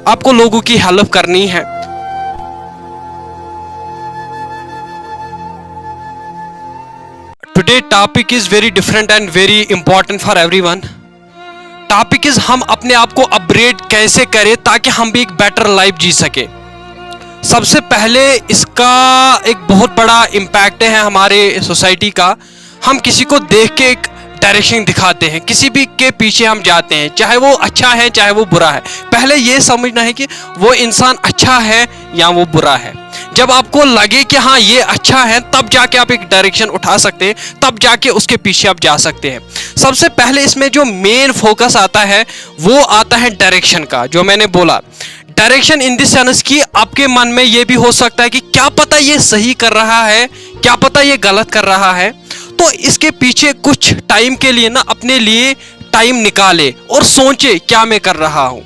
आपको लोगों की हेल्प करनी है। Today topic is very different and very important for everyone. Topic is हम अपने आप को अपग्रेड कैसे करें ताकि हम भी एक बेटर लाइफ जी सके। सबसे पहले इसका एक बहुत बड़ा इम्पैक्ट है हमारे सोसाइटी का। हम किसी को देख के एक डायरेक्शन दिखाते हैं, किसी भी के पीछे हम जाते हैं, चाहे वो अच्छा है चाहे वो बुरा है। पहले ये समझना है कि वो इंसान अच्छा है या वो बुरा है। जब आपको लगे कि हाँ ये अच्छा है, तब जाके आप एक डायरेक्शन उठा सकते हैं, तब जाके उसके पीछे आप जा सकते हैं। सबसे पहले इसमें जो मेन फोकस आता है वो आता है डायरेक्शन का। जो मैंने बोला डायरेक्शन इन द सेंस कि आपके मन में ये भी हो सकता है कि क्या पता ये सही कर रहा है, क्या पता ये गलत कर रहा है। तो इसके पीछे कुछ टाइम के लिए ना अपने लिए टाइम निकाले और सोचे क्या मैं कर रहा हूँ।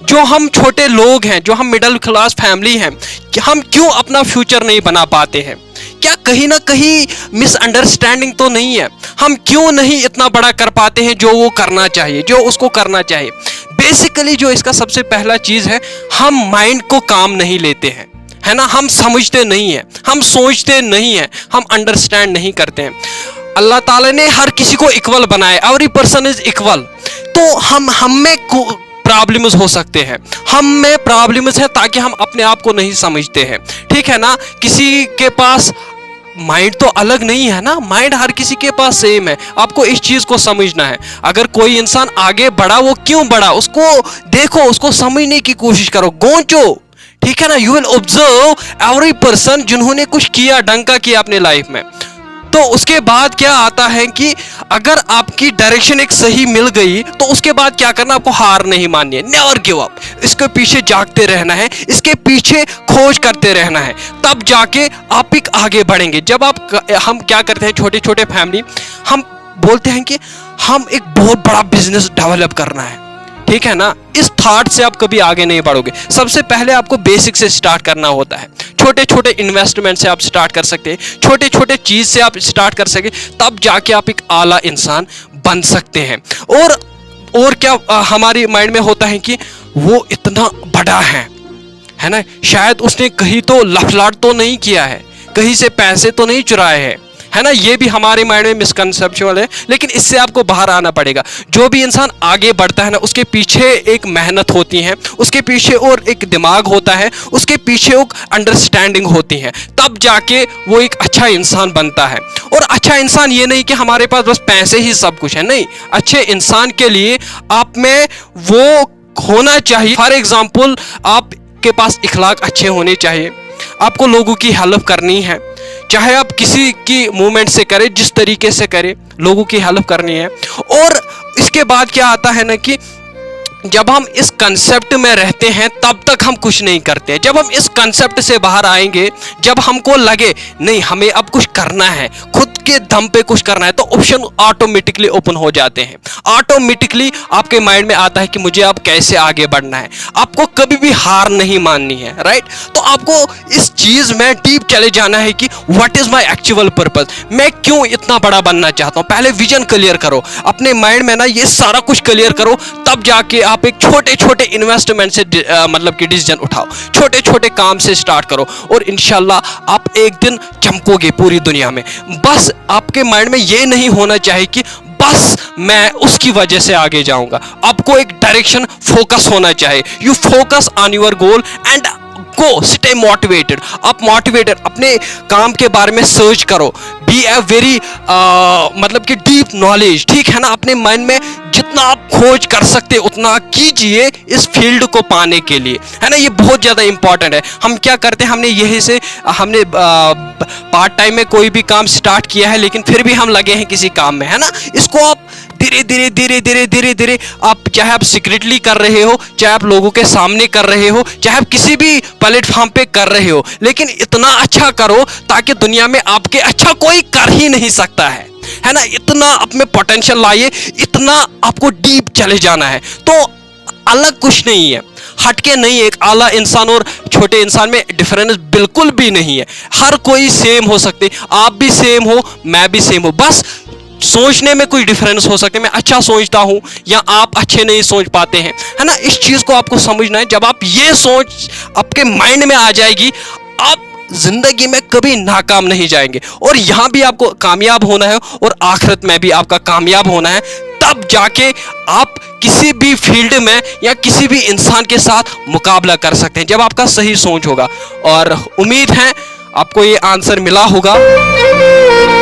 जो हम छोटे लोग हैं, जो हम मिडिल क्लास फैमिली हैं, कि हम क्यों अपना फ्यूचर नहीं बना पाते हैं? क्या कहीं ना कहीं मिसअंडरस्टैंडिंग तो नहीं है? हम क्यों नहीं इतना बड़ा कर पाते हैं जो वो करना चाहिए, जो उसको करना चाहिए? बेसिकली जो इसका सबसे पहला चीज है, हम माइंड को काम नहीं लेते हैं, है ना। हम समझते नहीं है, हम सोचते नहीं है, हम अंडरस्टैंड नहीं करते हैं। अल्लाह ताला ने हर किसी को इक्वल बनाया, एवरी पर्सन इज इक्वल। तो हम में प्रॉब्लम्स हो सकते हैं, हम में प्रॉब्लम्स है ताकि हम अपने आप को नहीं समझते हैं, ठीक है ना। किसी के पास माइंड तो अलग नहीं है ना, माइंड हर किसी के पास सेम है। आपको इस चीज को समझना है। अगर कोई इंसान आगे बढ़ा, वो क्यों बढ़ा उसको देखो, उसको समझने की कोशिश करो, गोंचो, ठीक है ना। You will observe every person जिन्होंने कुछ किया, डंका किया अपने लाइफ में। तो उसके बाद क्या आता है कि अगर आपकी डायरेक्शन एक सही मिल गई तो उसके बाद क्या करना, आपको हार नहीं माननी है, नेवर गिव अप। इसके पीछे जागते रहना है, इसके पीछे खोज करते रहना है, तब जाके आप एक आगे बढ़ेंगे। जब हम क्या करते हैं, छोटे छोटे फैमिली हम बोलते हैं कि हम एक बहुत बड़ा बिजनेस डेवलप करना है, ठीक है ना। इस थॉट से आप कभी आगे नहीं बढ़ोगे। सबसे पहले आपको बेसिक से स्टार्ट करना होता है। छोटे छोटे इन्वेस्टमेंट से आप स्टार्ट कर सकते हैं, छोटे छोटे चीज से आप स्टार्ट कर सकते, तब जाके आप एक आला इंसान बन सकते हैं। और क्या हमारे माइंड में होता है कि वो इतना बड़ा है ना, शायद उसने कहीं तो लफलाट तो नहीं किया है, कहीं से पैसे तो नहीं चुराए हैं, है ना। ये भी हमारे माइंड में मिसकंसेप्चुअल है, लेकिन इससे आपको बाहर आना पड़ेगा। जो भी इंसान आगे बढ़ता है ना, उसके पीछे एक मेहनत होती है, उसके पीछे और एक दिमाग होता है, उसके पीछे एक अंडरस्टैंडिंग होती है, तब जाके वो एक अच्छा इंसान बनता है। और अच्छा इंसान ये नहीं कि हमारे पास बस पैसे ही सब कुछ है, नहीं। अच्छे इंसान के लिए आप में वो होना चाहिए। फॉर एग्जाम्पल, आपके पास इखलाक अच्छे होने चाहिए, आपको लोगों की हेल्प करनी है, चाहे आप किसी की मूवमेंट से करें, जिस तरीके से करें, लोगों की हेल्प करनी है। और इसके बाद क्या आता है ना कि जब हम इस कंसेप्ट में रहते हैं तब तक हम कुछ नहीं करते। जब हम इस कंसेप्ट से बाहर आएंगे, जब हमको लगे नहीं हमें अब कुछ करना है, खुद के दम पे कुछ करना है, तो ऑप्शन ऑटोमेटिकली ओपन हो जाते हैं। ऑटोमेटिकली आपके माइंड में आता है कि मुझे अब कैसे आगे बढ़ना है। आपको कभी भी हार नहीं माननी है, राइट। तो आपको इस चीज में डीप चले जाना है कि what is my actual purpose, मैं क्यों इतना बड़ा बनना चाहता हूं। पहले विजन क्लियर करो अपने माइंड में ना, ये सारा कुछ क्लियर करो, तब जाके आप एक छोटे छोटे इन्वेस्टमेंट से मतलब कि डिसीजन उठाओ, छोटे छोटे काम से स्टार्ट करो, और इंशाल्लाह आप एक दिन चमकोगे पूरी दुनिया में। बस आपके माइंड में ये नहीं होना चाहिए कि बस मैं उसकी वजह से आगे जाऊंगा। आपको एक डायरेक्शन फोकस होना चाहिए। You focus on your goal and go, stay motivated. आप मोटिवेटेड अपने काम के बारे में सर्च करो, बी ए वेरी मतलब कि डीप नॉलेज, ठीक है ना। अपने माइंड में जितना आप खोज कर सकते उतना कीजिए इस फील्ड को पाने के लिए, है ना। ये बहुत ज़्यादा इंपॉर्टेंट है। हम क्या करते हैं, हमने पार्ट टाइम में कोई भी काम स्टार्ट किया है, लेकिन फिर भी हम लगे हैं किसी काम में, है ना। इसको आप धीरे धीरे धीरे धीरे धीरे धीरे आप, चाहे आप सीक्रेटली कर रहे हो, चाहे आप लोगों के सामने कर रहे हो, चाहे आप किसी भी प्लेटफॉर्म पे कर रहे हो, लेकिन इतना अच्छा करो ताकि दुनिया में आपके अच्छा कोई कर ही नहीं सकता है ना। इतना आप में पोटेंशियल लाइए, इतना आपको डीप चले जाना है। तो अलग कुछ नहीं है, हटके नहीं है। एक आला इंसान और छोटे इंसान में डिफरेंस बिल्कुल भी नहीं है। हर कोई सेम हो सकते, आप भी सेम हो, मैं भी सेम हो। बस सोचने में कोई डिफरेंस हो सकता है, मैं अच्छा सोचता हूं या आप अच्छे नहीं सोच पाते हैं, है ना। इस चीज को आपको समझना है। जब आप ये सोच आपके माइंड में आ जाएगी, आप जिंदगी में कभी नाकाम नहीं जाएंगे, और यहां भी आपको कामयाब होना है और आखिरत में भी आपका कामयाब होना है। तब जाके आप किसी भी फील्ड में या किसी भी इंसान के साथ मुकाबला कर सकते हैं, जब आपका सही सोच होगा। और उम्मीद है आपको ये आंसर मिला होगा।